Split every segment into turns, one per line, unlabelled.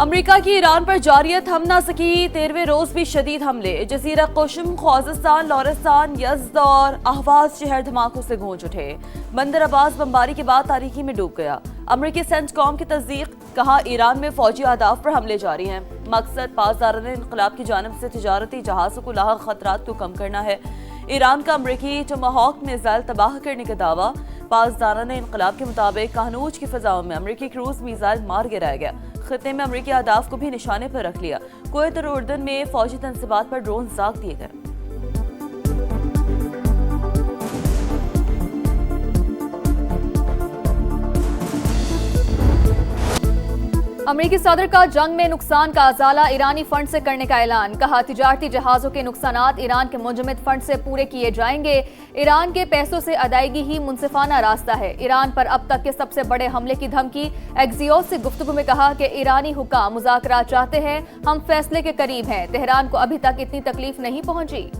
America की Iran पर जारी थम न सकी 13वें रोज भी शदीद हमले। जजीरा कुशम, ख्वाजिस्तान, लौरिस्तान, यज़्द और अहवाज शहर धमाकों से गूंज उठे। बंदर अब्बास बमबारी के बाद तारीकी में डूब गया। अमेरिकी सेंटकॉम की तस्दीक, कहा ईरान में फौजी अहदाफ पर हमले जारी हैं। मकसद पासदाराने इनकलाब की जानिब से तिजारती जहाज़ों को लाहक खतरात को कम करना है। ईरान का अमरीकी टोमाहॉक मिसाइल तबाह करने का दावा। पासदाराने इनकलाब के मुताबिक कानूज की फिजाओं में अमरीकी क्रूज मिसाइल मार गिराया गया। खित्ते में अमरीकी अहदाफ को भी निशाने पर रख लिया। कुवैत और उर्दन में फौजी तनसीबात पर ड्रोन दाग दिए गए। अमेरिकी सदर का जंग में नुकसान का अजाला ईरानी फंड से करने का ऐलान। कहा तिजारती जहाजों के नुकसानात ईरान के मुंजमद फंड से पूरे किए जाएंगे। ईरान के पैसों से अदायगी ही मुनसिफाना रास्ता है। ईरान पर अब तक के सबसे बड़े हमले की धमकी। एक्सियोस से गुफ्तगू में कहा कि ईरानी हुक्काम मुज़ाकरात चाहते हैं, हम फैसले के करीब हैं। तेहरान को अभी तक इतनी तकलीफ नहीं पहुंची।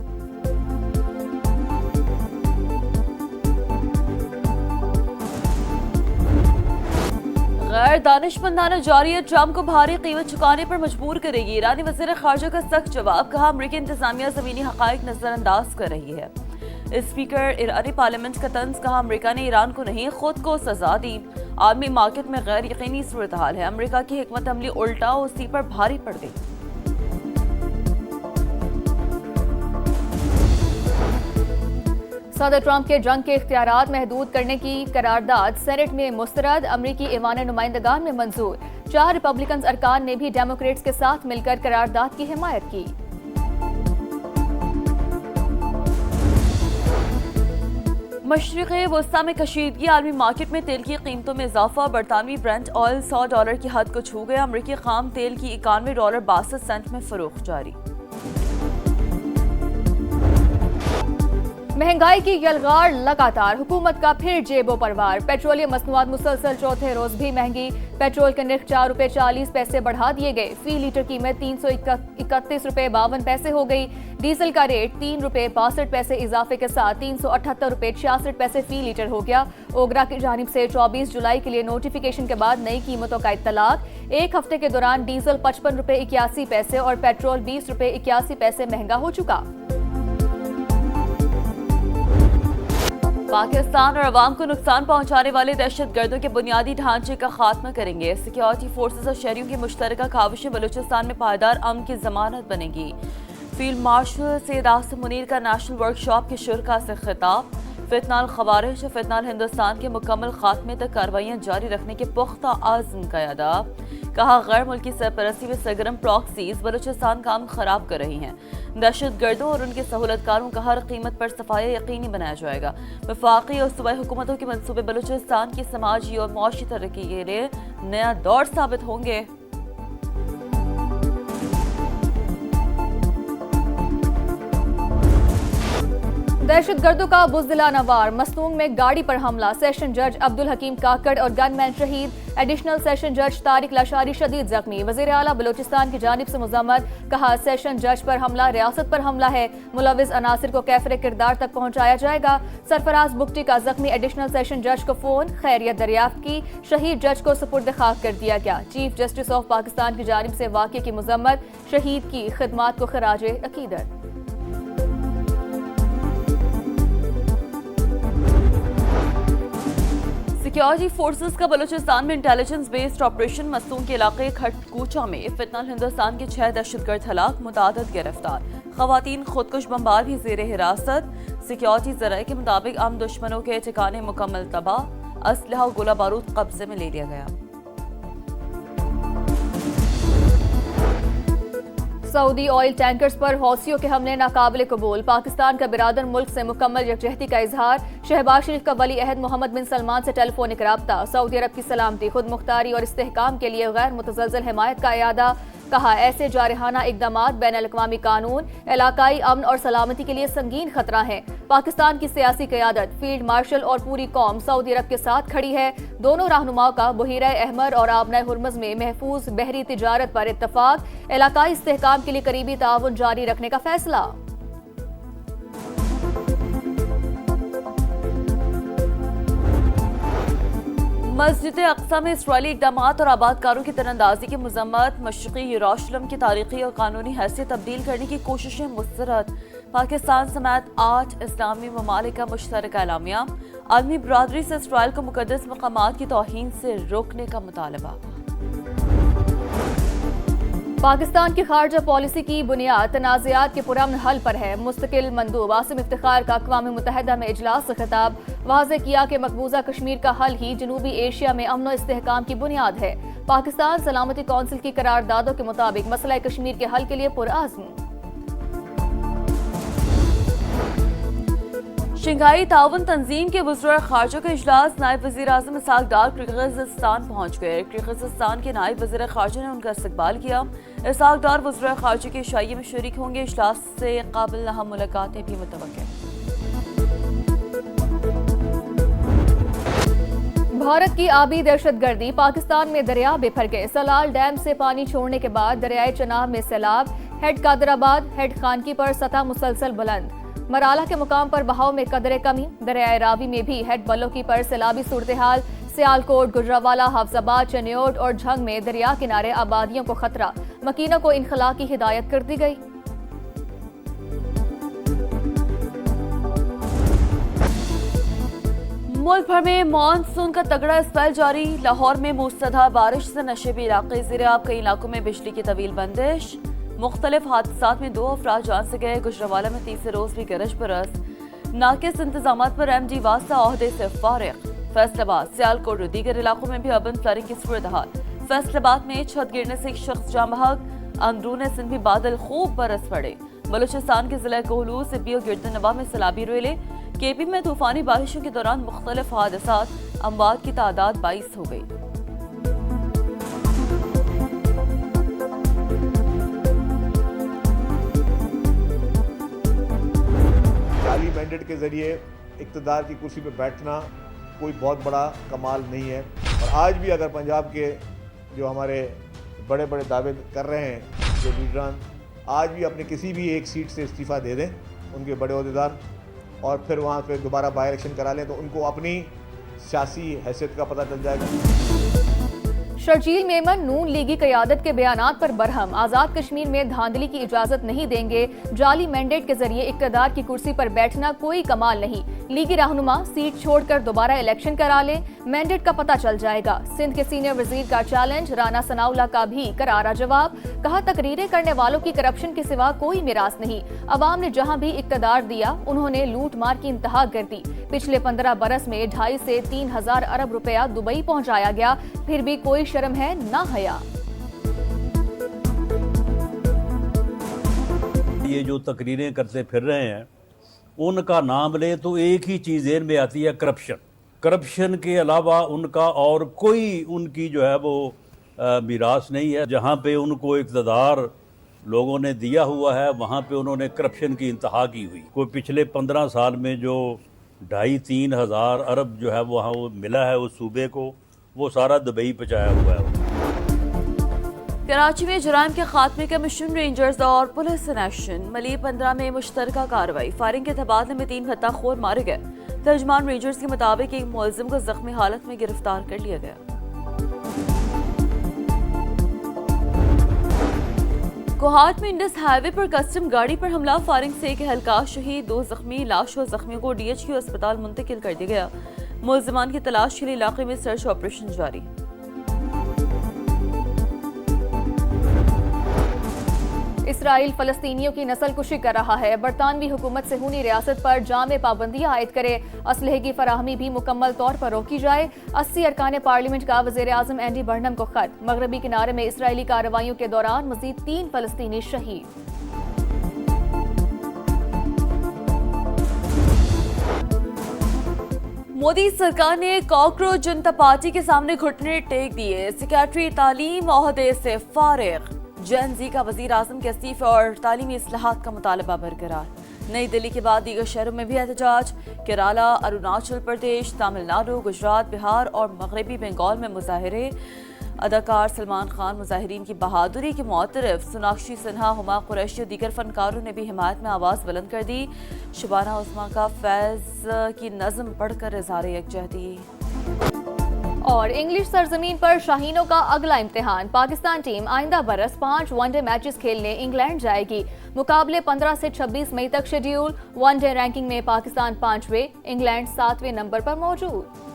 गैर दानिशमंदाना जारी ट्रंप को भारी कीमत चुकाने पर मजबूर करेगी। ईरानी वज़ीर ख़ारजा का सख्त जवाब। कहा अमरीकी इंतजामिया ज़मीनी हक़ाइक़ नज़रअंदाज कर रही है। स्पीकर ईरानी पार्लियामेंट का तंज। कहा अमरीका ने ईरान को नहीं खुद को सजा दी। आलमी मार्केट में गैर यकीनी सूरत हाल है। अमरीका की हिकमत अमली उल्टा उसी पर भारी पड़ गई। सदर ट्रंप के जंग के इख्तियारात महदूद करने की करारदाद सेनेट में मुस्तरद। अमरीकी ऐवान नुमाइंदगान में मंजूर। 4 रिपब्लिकन अरकान ने भी डेमोक्रेट्स के साथ मिलकर करारदाद की हिमायत की। मशरिक़ वस्ता में कशीदगी। आलमी मार्केट में तेल की कीमतों में इजाफा। बरतानवी ब्रेंट ऑयल $100 की हद को छू गया। अमरीकी खाम तेल की $91.62 में फरोख्त जारी। महंगाई की यलगार लगातार। हुकूमत का फिर जेबों पर वार। पेट्रोलियम मसनूआत मुसलसल चौथे रोज भी महंगी। पेट्रोल के निर्ख ₹4.40 बढ़ा दिए गए। फी लीटर कीमत ₹331.52 हो गई। डीजल का रेट ₹3.62 इजाफे के साथ ₹378.66 फी लीटर हो गया। ओगरा की जानिब से 24 जुलाई के लिए नोटिफिकेशन के बाद नई कीमतों का इत्तलाक। एक हफ्ते के दौरान डीजल ₹55.81 और पेट्रोल ₹20.81 महंगा हो चुका। पाकिस्तान और अवाम को नुकसान पहुंचाने वाले दहशतगर्दों के बुनियादी ढांचे का खात्मा करेंगे। सिक्योरिटी फोर्सेस और शहरियों की मुश्तरका काविशें बलूचिस्तान में पायदार अमन की जमानत बनेगी। फील्ड मार्शल सैयद आसिम मुनीर का नेशनल वर्कशॉप के शुरका से खिताब। फितनाल खवारिश और फितनाल हिंदुस्तान के मुकम्मल खात्मे तक कार्रवाइयां जारी रखने के पुख्ता आज़म का अदा। कहा गैर मुल्की सरपरस्ती में सरगर्म प्रॉक्सीज बलूचिस्तान काम खराब कर रही हैं। दहशतगर्दों और उनके सहूलतकारों का हर कीमत पर सफाया यकीनी बनाया जाएगा। वफाकी और सूबाई हुकूमतों के मंसूबे बलूचिस्तान की समाजी और मुआशी तरक्की के लिए नया दौर साबित होंगे। दहशतगर्दों का बुज़दिलाना वार। मस्तूंग में गाड़ी पर हमला। सेशन जज अब्दुल हकीम काकड़ और गनमैन शहीद। एडिशनल सेशन जज तारिक लशारी शदीद जख्मी। वज़ीर आला बलूचिस्तान की जानिब से मुज़म्मत। कहा सेशन जज पर हमला रियासत पर हमला है। मुलविस अनासिर को कैफरे किरदार तक पहुंचाया जाएगा। सरफराज बुगटी का जख्मी एडिशनल सेशन जज को फोन। खैरियत दरियाफ्त की। शहीद जज को सुपुर्द खाक कर दिया गया। चीफ जस्टिस ऑफ पाकिस्तान की जानिब से वाक़े की मुज़म्मत। शहीद की खिदमात को खराज अकीदत। सिक्योरिटी फोर्सेस का बलूचिस्तान में इंटेलिजेंस बेस्ड ऑपरेशन। मस्तूंग के इलाके खटकूचा में फितनाल हिंदुस्तान के 6 दहशतगर्द हलाक, मुतादद गिरफ्तार। खवातीन खुदकुश बमबार भी जेर हिरासत। सिक्योरिटी ज़राए के मुताबिक आम दुश्मनों के ठिकाने मुकम्मल तबाह। असलहा और गोला बारूद कब्जे में ले लिया गया। सऊदी ऑयल टैंकर्स पर हौसियों के हमले नाकाबिले कबूल। पाकिस्तान का बिरादर मुल्क से मुकम्मल यकजहती का इजहार। शहबाज शरीफ का वली अहद मोहम्मद बिन सलमान से टेलीफोनिक राब्ता। सऊदी अरब की सलामती, खुद मुख्तारी और इस्तेहकाम के लिए गैर मुतज़लज़ल हिमायत का इयादा। कहा ऐसे जारहाना इक़दामात बैनुल-अक़वामी कानून, इलाकाई अमन और सलामती के लिए संगीन खतरा है। पाकिस्तान की सियासी क़यादत, फील्ड मार्शल और पूरी कौम सऊदी अरब के साथ खड़ी है। दोनों रहनुमाओं का बहीरा अहमर और आबना हुर्मुज़ में महफूज बहरी तिजारत पर इत्तफाक। इलाकाई इस्तेहकाम के लिए करीबी ताउन जारी रखने का फैसला। मस्जिद अक्सा में इसराइली इक़दामात और आबादकारों की तीरंदाजी की मजम्मत। मशरक़ी यरूशलेम की तारीखी और कानूनी हैसियत तब्दील करने की कोशिशें मुस्तरद। पाकिस्तान समेत 8 इस्लामी ममालिक का मुश्तरका एलामिया। आलमी बरादरी से इसराइल को मुक़द्दस मकामात की तौहीन से रोकने का मुतालबा। पाकिस्तान की खारजा पॉलिसी की बुनियाद तनाज़ात के पुरअमन हल पर है। मुस्तकिल मंदूब आसिम इफ्तिखार का अक़वाम मुत्तहिदा में इजलास से खिताब। वाज़े किया कि मकबूजा कश्मीर का हल ही जनूबी एशिया में अमन व इस्तेहकाम की बुनियाद है। पाकिस्तान सलामती कौंसिल की करारदादों के मुताबिक मसला कश्मीर के हल के लिए पुरअज़्म। शंघाई ताउन तंजीम के वज़ीर खारजा का इजलास। नायब वज़ीर आज़म इसहाक डार किर्गिज़स्तान पहुँच गए। किर्गिज़स्तान के नायब वज़ीर खारजा ने उनका इस्तकबाल किया। इसहाक डार वज़ीर खारजा के इशाइये में शरीक होंगे। इजलास से काबिल अहम मुलाकातें भी मुतवक्किल। भारत की आबी दहशतगर्दी। पाकिस्तान में दरिया बेफर गए। सलाल डैम से पानी छोड़ने के बाद दरियाए चनाब में सैलाब। हेड कादराबाद, हेड खानकी पर सतह मुसलसल बुलंद। मराला के मुकाम पर बहाव में कदरे कमी। दरियाए रावी में भी हेड बलोकी पर सैलाबी सूरत हाल। सियालकोट, गुजरावाला, हाफजाबाद, चनियोट और झंग में दरिया किनारे आबादियों को खतरा। मकीनों को इनखला की हिदायत कर दी गई। मुल्क भर में मानसून का तगड़ा स्पेल जारी। लाहौर में मूसलाधार बारिश से नशेबी इलाके ज़ेर-आब। कई इलाकों में बिजली की तवील बंदिश। मुख्तलिफ हादसात में 2 अफराद जान से गए। गुजरावाला में तीसरे रोज भी गरज बरस। नाकिस इंतजामात पर MD वास्ता ओहदे से फारिग। फैसलाबाद, सियालकोट और दीगर इलाकों में भी अर्बन फ्लडिंग की सूरत हाल। फैसलाबाद में छत गिरने से एक शख्स जाँ बहक। अंदरून सिंध भी बादल खूब बरस पड़े। बलूचिस्तान के जिला कोहलू, सिब्बी और गिरदनवा में सैलाबी रेले। KP में तूफानी बारिशों के दौरान मुख्तलिफ हादसात। अमवात की तादाद 22 हो गई।
जाली मैंडेट के जरिए इक़्तिदार की कुर्सी पर बैठना कोई बहुत बड़ा कमाल नहीं है। और आज भी अगर पंजाब के जो हमारे बड़े बड़े दावे कर रहे हैं जो लीडरान, आज भी अपने किसी भी एक सीट से इस्तीफ़ा दे दें उनके बड़े ओहदेदार, और फिर वहाँ पे दोबारा बाई इलेक्शन करा लें, तो उनको अपनी सियासी हैसियत का पता चल जाएगा।
शर्जील मेमन नून लीगी क़यादत के बयानात पर बरहम। आज़ाद कश्मीर में धांधली की इजाज़त नहीं देंगे। जाली मैंडेट के जरिए इक़्तिदार की कुर्सी पर बैठना कोई कमाल नहीं। लीगी रहनुमा सीट छोड़कर दोबारा इलेक्शन करा ले, मैंडेट का पता चल जाएगा। सिंध के सीनियर वजीर का चैलेंज। राना सनाउल्लाह का भी करारा जवाब। कहा, तकरीरें करने वालों की करप्शन के सिवा कोई मिरास नहीं। अवाम ने जहां भी इक़्तिदार दिया उन्होंने लूट मार की इंतहा कर दी। पिछले 15 बरस में 2.5 से 3 हज़ार अरब रुपया दुबई पहुंचाया गया, फिर भी कोई शर्म है ना हया।
ये जो तकरीरें करते फिर रहे हैं, उनका नाम ले तो एक ही चीज़ ज़हन में आती है, करप्शन। करप्शन के अलावा उनका और कोई उनकी जो है वो मिरास नहीं है। जहाँ पे उनको इक़्तिदार लोगों ने दिया हुआ है वहाँ पे उन्होंने करप्शन की इंतहा की हुई। कोई पिछले 15 साल में जो 2.5-3 हज़ार अरब जो है वहाँ वो मिला है उस सूबे को, वो सारा दुबई पहुँचाया हुआ है।
कराची में जुराइम के खात्मे का मिशन रेंजर्स और पुलिस इन एक्शन। मली 15 में मुश्तरका कार्रवाई। फायरिंग के तबादले में 3 हत्याखोर मारे गए। तर्जमान रेंजर्स के मुताबिक एक मुलजिम को जख्मी हालत में गिरफ्तार कर लिया गया। कोहाट में इंडस हाईवे पर कस्टम गाड़ी पर हमला। फायरिंग से एक एहलकार शहीद, 2 जख्मी। लाश और जख्मियों को DHQ अस्पताल मुंतकिल कर दिया गया। मुलजिमान की तलाश के लिए इलाके में सर्च ऑपरेशन जारी। इसराइल फलस्तीनियों की नस्लकुशी कर रहा है। बरतानवी हुकूमत से हुनी रियासत पर जामे पाबंदियां आयद करे। असलहे की फराहमी भी मुकम्मल तौर पर रोकी जाए। 80 अरकान पार्लियामेंट का वज़ीर आज़म एंडी बर्नम को खत। मगरबी किनारे में इसराइली कार्रवाइयों के दौरान मजीद 3 फलस्तीनी शहीद। मोदी सरकार ने कॉकरोच जनता पार्टी के सामने घुटने टेक दिए। सेक्रेटरी तालीम ओहदे से फारिग। जैन जी का वजीर आजम के इस्तीफे और तालीमी इस्लाहात का मुतालबा बरकरार। नई दिल्ली के बाद दीगर शहरों में भी एहतजाज। केरला, अरुणाचल प्रदेश, तमिलनाडु, गुजरात, बिहार और मगरबी बंगाल में मुजाहरे। अदाकार सलमान खान मुजाहिरीन की बहादुरी के मुअतरफ। सोनाक्षी सिन्हा, हुमा कुरैशी और दीगर फनकारों ने भी हिमायत में आवाज़ बुलंद कर दी। शबाना उस्मा का फैज़ की नज़म पढ़कर इज़हार यकजहती।
और इंग्लिश सरजमीन पर शाहीनों का अगला इम्तिहान। पाकिस्तान टीम आइंदा बरस 5 वनडे मैचेस खेलने इंग्लैंड जाएगी। मुकाबले 15 से 26 मई तक शेड्यूल। वनडे रैंकिंग में पाकिस्तान 5वें, इंग्लैंड 7वें नंबर पर मौजूद।